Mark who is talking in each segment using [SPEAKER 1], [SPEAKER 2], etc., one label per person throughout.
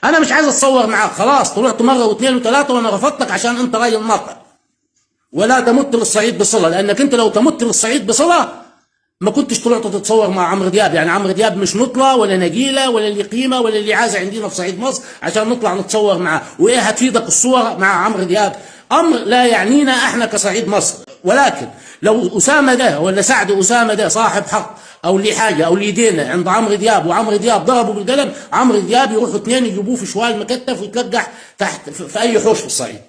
[SPEAKER 1] انا مش عايز اتصور معاك، خلاص طلعت مره واثنين وثلاثه وانا رفضتك عشان انت راجل ناطق. ولا تمت للصعيد بصله، لانك انت لو تمت للصعيد بصله ما كنتش طلعت تتصور مع عمرو دياب. يعني عمرو دياب مش نطلة ولا نجيلة ولا اللي قيمة ولا اللي عازة عندنا في صعيد مصر عشان نطلع نتصور معاه. وايه هتفيدك الصورة مع عمرو دياب؟ امر لا يعنينا احنا كصعيد مصر. ولكن لو اسامة ده ولا سعد اسامة ده صاحب حق او ليه حاجة او ليه دينه عند عمرو دياب وعمرو دياب ضربه بالقلم، عمرو دياب يروحوا اثنين يجيبوه في شوال مكتف ويتلقح تحت في اي حوش في الصعيد.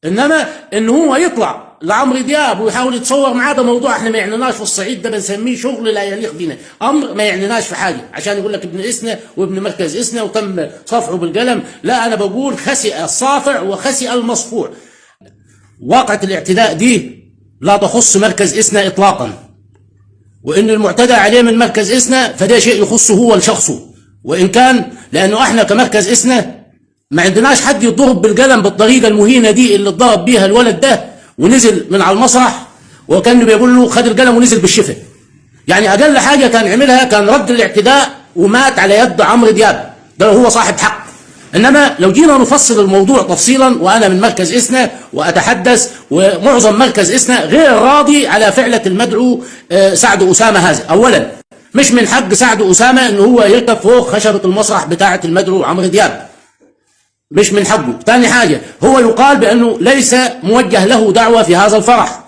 [SPEAKER 1] انما ان هو يطلع لعمرو دياب ويحاول يتصور معاه ده موضوع احنا ما يعنيناش في الصعيد، ده بنسميه شغل لا يليق بنا، امر ما يعنيناش في حاجه عشان يقول لك ابن اسنا وابن مركز اسنا وتم صفعه بالقلم. لا، انا بقول خسئ الصافع وخسئ المصفوع. واقعة الاعتداء دي لا تخص مركز اسنا اطلاقا، وان المعتدى عليه من مركز اسنا فده شيء يخصه هو لشخصه، وان كان لانه احنا كمركز اسنا ما عندناش حد يضرب بالقلم بالطريقه المهينه دي اللي اتضرب بيها الولد ده ونزل من على المسرح وكان بيقول له خد القلم ونزل بالشفه. يعني اقل حاجه كان عملها كان رد الاعتداء ومات على يد عمرو دياب، ده هو صاحب حق. انما لو جينا نفصل الموضوع تفصيلا، وانا من مركز اسنا واتحدث ومعظم مركز اسنا غير راضي على فعله المدعو سعد اسامه هذا. اولا مش من حق سعد اسامه ان هو يركب فوق خشبه المسرح بتاعه المدعو عمرو دياب، مش من حقه. ثاني حاجة هو يقال بأنه ليس موجه له دعوة في هذا الفرح،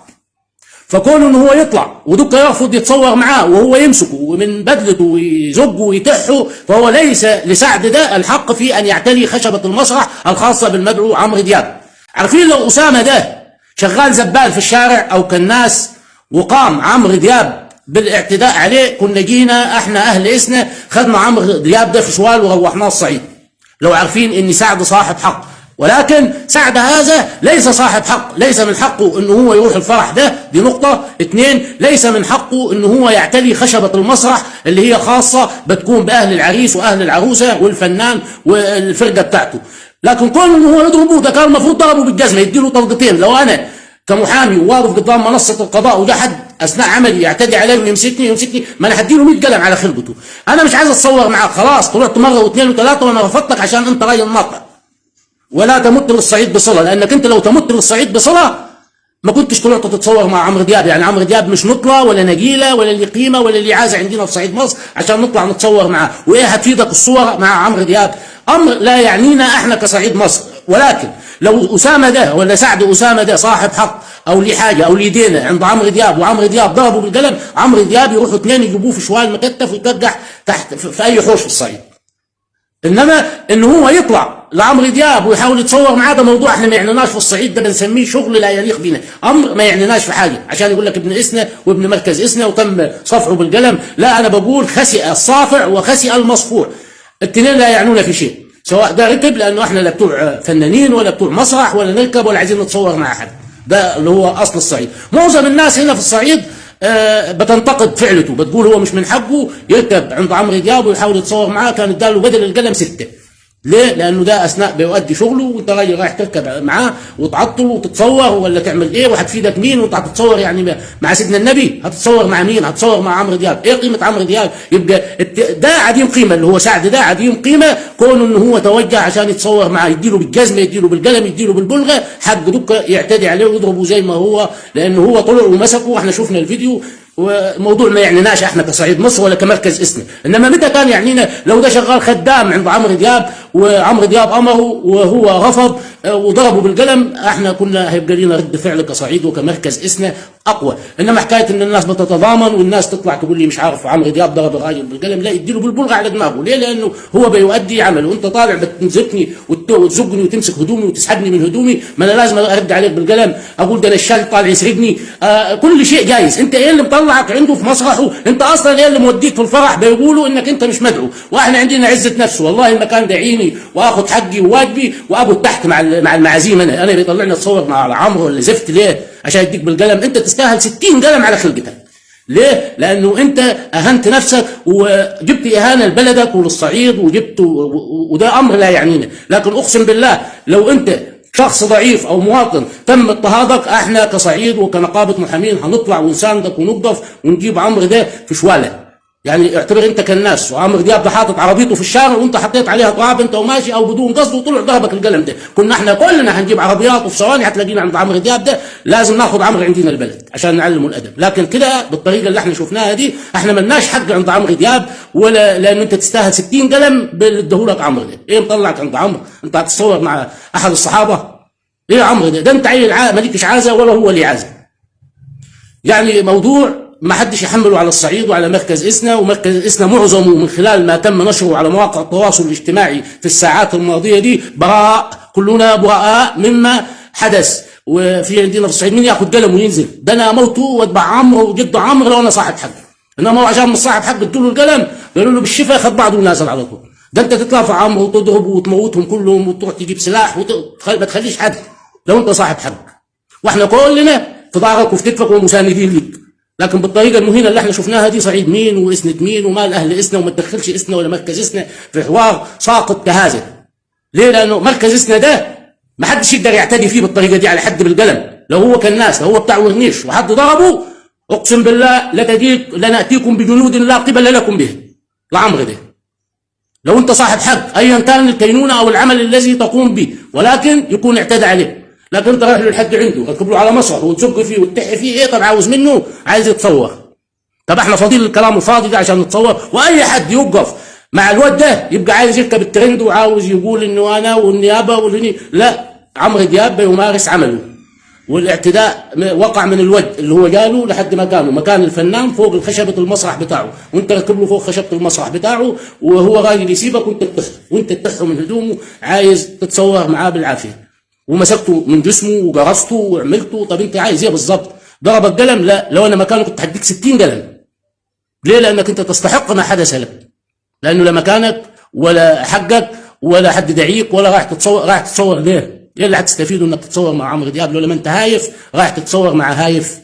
[SPEAKER 1] فكون انه هو يطلع ودك يرفض يتصور معاه وهو يمسكه من بدلته ويزقه ويتحه، فهو ليس لسعد ده الحق في ان يعتلي خشبة المسرح الخاصة بالمدعو عمرو دياب. عارفين لو أسامة ده شغال زبال في الشارع او كالناس وقام عمرو دياب بالاعتداء عليه، كنا جينا احنا اهل اسنا خدنا عمرو دياب ده في شوال وروحناه الصعيد لو عارفين ان سعد صاحب حق. ولكن سعد هذا ليس صاحب حق، ليس من حقه انه هو يروح الفرح ده، دي نقطة. اثنين، ليس من حقه انه هو يعتلي خشبة المسرح اللي هي خاصة بتكون باهل العريس واهل العروسة والفنان والفرقة بتاعته. لكن كون انه هو يضربه ده كان المفروض ضربه بالجزمة يديله طلقتين. لو انا كمحامي وواقف قدام منصة القضاء وجا حد اثناء عملي يعتدي علي ويمسكني ما انا هديله 100 قلم على خلقته. انا مش عايز اتصور معاك، خلاص طلعت مره واثنين وثلاثه وانا رفضتك عشان انت راجل ناطق. ولا تمت للصعيد بصله، لانك انت لو تمت للصعيد بصله ما كنتش طلعت تتصور مع عمرو دياب. يعني عمرو دياب مش نطلة ولا نجيلة ولا اللي قيمة ولا اللي عازة عندنا في صعيد مصر عشان نطلع نتصور معاه. وايه هتفيدك الصورة مع عمرو دياب؟ امر لا يعنينا احنا كصعيد مصر. ولكن لو اسامة ده ولا سعد اسامة ده صاحب حق او ليه حاجة او ليه دينه عند عمرو دياب وعمرو دياب ضربه بالقلم، عمرو دياب يروحوا اثنين يجيبوه في شوال مكتف ويتلقح تحت في اي حوش في الصعيد. انما ان هو يطلع لعمرو دياب ويحاول يتصور معاه ده موضوع احنا ما يعنيناش في الصعيد، ده بنسميه شغل لا يليق بنا، امر ما يعنيناش في حاجه عشان يقول لك ابن اسنا وابن مركز اسنا وتم صفعه بالقلم. لا، انا بقول خسئ الصافع وخسئ المصفوع. الاثنين لا يعنون في شيء، سواء ده ركب لانه احنا لا بتوع فنانين ولا بتوع مسرح ولا نركب ولا عايزين نتصور مع احد. ده اللي هو اصل الصعيد. معظم الناس هنا في الصعيد بتنتقد فعلته، بتقول هو مش من حقه يركب عند عمرو دياب ويحاول يتصور معاه، كان اداله بدل القلم 6. ليه؟ لانه ده اثناء بيؤدي شغله وانت راجل رايح تركب معاه وتعطل وتتصور ولا تعمل ايه وهتفيدك مين وانت هتتصور يعني مع سيدنا النبي؟ هتتصور مع مين؟ هتتصور مع عمرو دياب. ايه قيمه عمرو دياب؟ يبقى ده عديم قيمه، اللي هو سعد ده عديم قيمه، كونه انه هو توجه عشان يتصور معاه، يديله بالجزمه يديله بالقلم يديله بالبلغه، حق دكه يعتدي عليه ويضربه زي ما هو، لانه هو طلع ومسكه واحنا شفنا الفيديو. وموضوع ما يعنيناش احنا كصعيد مصر ولا كمركز اسنا. انما متى كان يعنينا؟ لو ده شغال خدام عند عمرو دياب وعمرو دياب امره وهو رفض وضربه بالقلم، احنا كنا هيبقى لنا رد فعل كصعيد وكمركز اسنا اقوى. انما حكايه ان الناس بتتضامن والناس تطلع تقول لي مش عارف عمرو دياب ضرب الراجل بالقلم، لا، يديله بالبلغه على دماغه. ليه؟ لانه هو بيؤدي عمله، وانت طالع بتمسكني وتزقني وتمسك هدومي وتسحبني من هدومي، ما انا لازم ارد عليك بالقلم، اقول ده الشال طالع يسرقني. كل شيء جايز. انت ايه اللي مطلعك عنده في مسرحه؟ انت اصلا ايه اللي موديك في الفرح؟ بيقولوا انك انت مش مدعو، واحنا عندنا عزه نفس. والله المكان دعيني واخد حقي وواجبي وابو تحت مع المعازيم. انا بيطلعني اتصور مع عمرو ولا زفت ليه؟ عشان يديك بالقلم؟ انت تستاهل 60 قلم على خلقتك. ليه؟ لانه انت اهنت نفسك وجبت اهانه لبلدك وللصعيد وجبت وده امر لا يعنينا. لكن اقسم بالله لو انت شخص ضعيف او مواطن تم اضطهادك، احنا كصعيد وكنقابه محامين هنطلع ونساندك ونقف ونجيب عمرو ده في شواله. يعني اعتبر انت كالناس، وعمرو دياب ده حاطط عربيته في الشارع وانت حطيت عليها تراب انت وماشي او بدون قصد وطلع ضربك القلم ده، كنا احنا كلنا هنجيب عربيات وفي ثواني هتلاقينا عند عمرو دياب ده، لازم ناخد عمرو عندنا البلد عشان نعلمه الادب. لكن كده بالطريقه اللي احنا شفناها دي احنا ملناش حق عند عمرو دياب، ولا لان انت تستاهل 60 قلم بالدهولك عمرو ده. ايه مطلعك عند عمرو؟ انت هتتصور مع احد الصحابه؟ ايه عمرو ده انت عيل مالكش عازه ولا هو لي عازه. يعني موضوع ما حدش يحمله على الصعيد وعلى مركز إسنا، ومركز إسنا معظمه من خلال ما تم نشره على مواقع التواصل الاجتماعي في الساعات الماضية دي براء، كلنا براء مما حدث. وفي عندنا في الصعيد مين ياخذ قلم وينزل؟ ده انا اموته واتبع عمرو وجد عمرو لو انا صاحب حق، انما هو عشان مش صاحب حق ادوا له القلم قالوا له بالشفا خد بعضه ونازل على طول. ده انت تطلع في عمرو وتضرب وتموتهم كلهم وتروح تجيب سلاح ما تخليش حد لو انت صاحب حق، واحنا كلنا في ظهرك وفي كتفك ومساندين ليك. لكن بالطريقه المهينه اللي احنا شفناها دي، صعيد مين واسنه مين ومال اهل اسنا، وما تدخلش اسنا ولا مركز اسنا في حوار ساقط كهذا. ليه؟ لانه مركز اسنا ده ما حدش يقدر يعتدي فيه بالطريقه دي على حد بالقلم. لو هو كان ناس، لو هو بتاع ورنيش وحد ضربه اقسم بالله لناتيكم بجنود لا قبل لكم به لعمرو ده. لو انت صاحب حق ايا كان الكينونه او العمل الذي تقوم به، ولكن يكون اعتدى عليه. لكن انت رايح له لحد عنده ركب له على مسرح وتزق فيه وتحي فيه، ايه طب عاوز منه؟ عايز يتصور. طب احنا فاضيين الكلام الفاضي ده عشان نتصور؟ واي حد يوقف مع الواد ده يبقى عايز يركب الترند وعاوز يقول انه انا والنيابه والني. لا، عمرو دياب بيمارس عمله، والاعتداء وقع من الود اللي هو جاله لحد مكان الفنان فوق خشبه المسرح بتاعه، وانت ركب له فوق خشبه المسرح بتاعه، وهو راجل يسيبك وانت تتحه من هدومه عايز تتصور معاه بالعافيه، ومسكته من جسمه وجرسته وعملته. طب انت عايز ايه بالظبط؟ ضربك قلم؟ لا، لو انا مكانه كنت هديك 60 قلم. ليه؟ لانك انت تستحق ما حدث لك، لانه لا مكانك ولا حقك ولا حد دعيك ولا رايح تتصور ليه؟ ايه اللي هتستفيده انك تتصور مع عمرو دياب؟ لو لما انت هايف رايح تتصور مع هايف.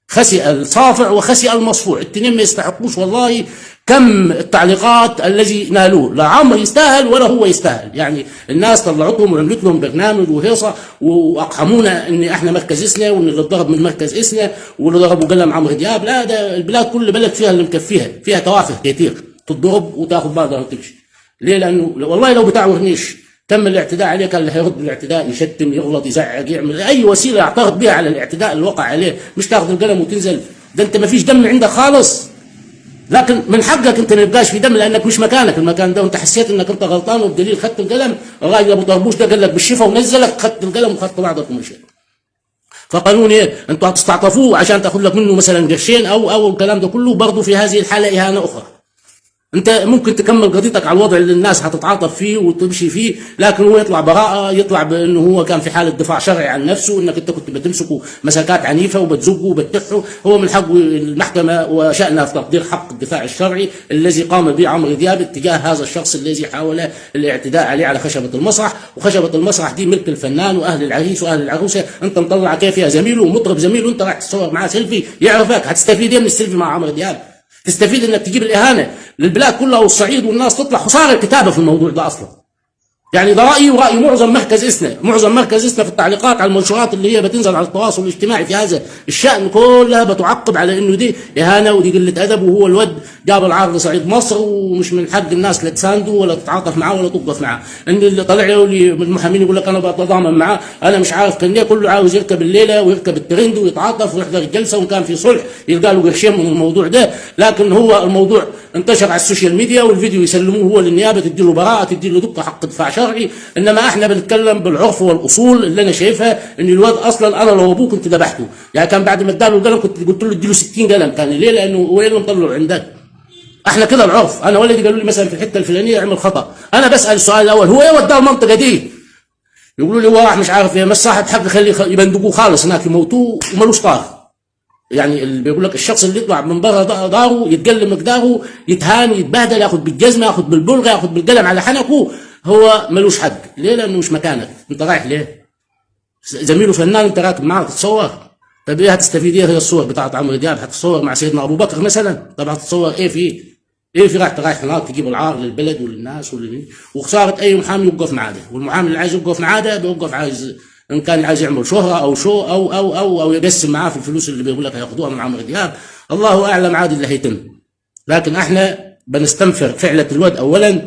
[SPEAKER 1] خسئ الصافع وخسئ المصفوع، التنين ما يستحقوش والله كم التعليقات الذي نالوه. لا عمرو يستاهل ولا هو يستاهل. يعني الناس طلعتهم وعملت لهم برنامج وهيصه واقحمونا ان احنا مركز اسنا، وان اللي اتضرب من مركز اسنا واللي ضربوا قلم عمرو دياب. لا، ده البلاد كل بلد فيها اللي مكفيها، فيها توافه كتير تضرب وتاخذ بعضها وتمشي. ليه؟ لانه والله لو بتاع ورنيش تم الاعتداء عليه كان اللي هيرد بالاعتداء، يشتم يغلط يزعق يعمل اي وسيله يعترض بها على الاعتداء اللي وقع عليه، مش تاخذ القلم وتنزل. ده انت ما فيش دم عندك خالص، لكن من حقك انت ما يبقاش في دم لانك مش مكانك المكان ده، وانت حسيت انك انت غلطان وبدليل خدت القلم. الراجل ابو طربوش ده قال لك بالشفا ونزلك، خدت القلم وخدت بعضك ومشيت. فقانون ايه؟ انتوا هتستعطفوه عشان تاخذ لك منه مثلا قرشين او الكلام ده كله، برضه في هذه الحاله اهانه اخرى. انت ممكن تكمل قضيتك على الوضع اللي الناس هتتعاطف فيه وتمشي فيه، لكن هو يطلع براءه، يطلع بانه هو كان في حاله دفاع شرعي عن نفسه، انك انت كنت بتمسكه مساكات عنيفه وبتزقه وبتحه. هو من حق المحكمه وشانها في تقدير حق الدفاع الشرعي الذي قام به عمرو دياب اتجاه هذا الشخص الذي حاول الاعتداء عليه على خشبه المسرح. وخشبه المسرح دي ملك الفنان واهل العريس واهل العروسه، انت مطلع كيف يا زميله ومطرب زميله، انت راح تتصور معاه سيلفي يعرفك. هتستفيد ايه من السيلفي مع عمرو دياب؟ تستفيد انك تجيب الاهانه للبلاد كلها والصعيد والناس تطلع خساره الكتابه في الموضوع ده اصلا. يعني ده رايي وراي معظم مركز اسنا في التعليقات على المنشورات اللي هي بتنزل على التواصل الاجتماعي في هذا الشان كلها بتعقب على انه دي اهانه ودي قله ادب، وهو الود جاب العار لصعيد مصر ومش من حق الناس لا تسانده ولا تتعاطف معاه ولا توقف معاه. ان اللي طلع له من المحامين يقول لك انا بتضامن معاه، انا مش عارف كان ليه كله عاوز يركب الليله ويركب الترند ويتعاطف ويحضر الجلسه، وكان في صلح يلقى له قرشين من الموضوع ده. لكن هو الموضوع انتشر على السوشيال ميديا والفيديو يسلموه هو للنيابه تدي له براءه، تدي له دقه حق دفاع شرعي. انما احنا بنتكلم بالعرف والاصول اللي انا شايفها. ان الواد اصلا انا لو ابوه كنت ذبحته، يعني كان بعد ما اداله القلم كنت قلت له ادي له 60 قلم. كان ليه؟ لانه هو اللي مطلعه عندك. احنا كده العرف. انا ولدي قالوا لي مثلا في الحته الفلانيه اعمل خطا، انا بسال السؤال الاول هو ايه وداه المنطقه دي؟ يقولوا لي هو راح مش عارف ايه، مش صاحب حق خليه يبندقوه خالص هناك يموتوه ومالوش طار. يعني اللي بيقول لك الشخص اللي يطلع من بره داره يتقل مقداره يتهان يتبهدل ياخذ بالجزمه ياخذ بالبلغه ياخذ بالقلم على حنكه، هو ملوش حق. ليه؟ لانه مش مكانك. انت رايح ليه؟ زميله فنان انت راكب معاه تتصور. طب ايه هتستفيد؟ ايه هي الصور بتاعت عمرو دياب؟ هتتصور مع سيدنا ابو بكر مثلا؟ طب هتتصور ايه فيه؟ ايه في رايح هناك تجيب العار للبلد وللناس وخساره اي محامي يوقف معاه ده، والمحامي اللي عايز يوقف معاه ده بيوقف عايز ان كان عايز يعمل شهره او شو او يقسم معاه في الفلوس اللي بيقول لك هياخدوها من عمرو دياب. الله اعلم عاد اللي هيتم. لكن احنا بنستنفر فعلة الواد اولا،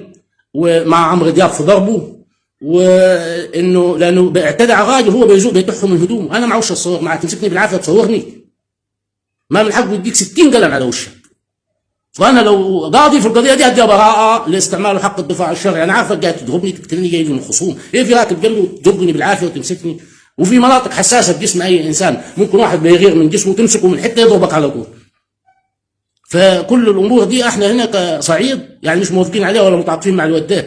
[SPEAKER 1] ومع عمرو دياب في ضربه، وانه لانه اعتدى على الراجل، هو بيزوق بيتحه من هدومه. انا معوش اتصور معاه، تمسكني بالعافيه تصورني، ما من حقه يديك 60 قلم على وشك. وانا لو قاضي في القضيه دي اديها براءه لاستعمال حق الدفاع الشرعي. انا عارفك جاي تضربني تقتلني جاي من الخصوم، ايه في راكب جنبي تضربني بالعافيه وتمسكني؟ وفي مناطق حساسه في جسم اي انسان، ممكن واحد بيغير من جسمه وتمسكه من حته يضربك على طول. فكل الامور دي احنا هنا كصعيد يعني مش موافقين عليها ولا متعاطفين مع الواد ده.